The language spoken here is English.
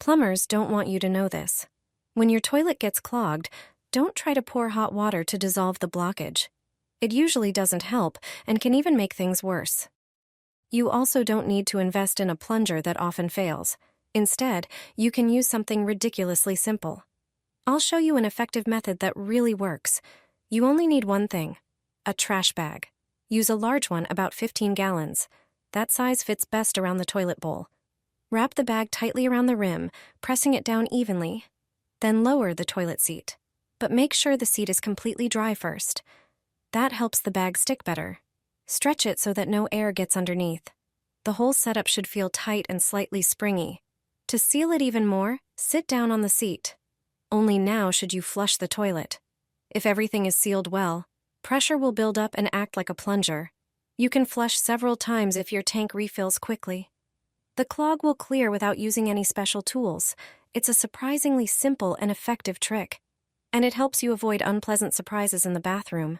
Plumbers don't want you to know this. When your toilet gets clogged, don't try to pour hot water to dissolve the blockage. It usually doesn't help and can even make things worse. You also don't need to invest in a plunger that often fails. Instead, you can use something ridiculously simple. I'll show you an effective method that really works. You only need one thing: a trash bag. Use a large one, about 15 gallons. That size fits best around the toilet bowl. Wrap the bag tightly around the rim, pressing it down evenly. Then lower the toilet seat. But make sure the seat is completely dry first. That helps the bag stick better. Stretch it so that no air gets underneath. The whole setup should feel tight and slightly springy. To seal it even more, sit down on the seat. Only now should you flush the toilet. If everything is sealed well, pressure will build up and act like a plunger. You can flush several times if your tank refills quickly. The clog will clear without using any special tools. It's a surprisingly simple and effective trick. And it helps you avoid unpleasant surprises in the bathroom.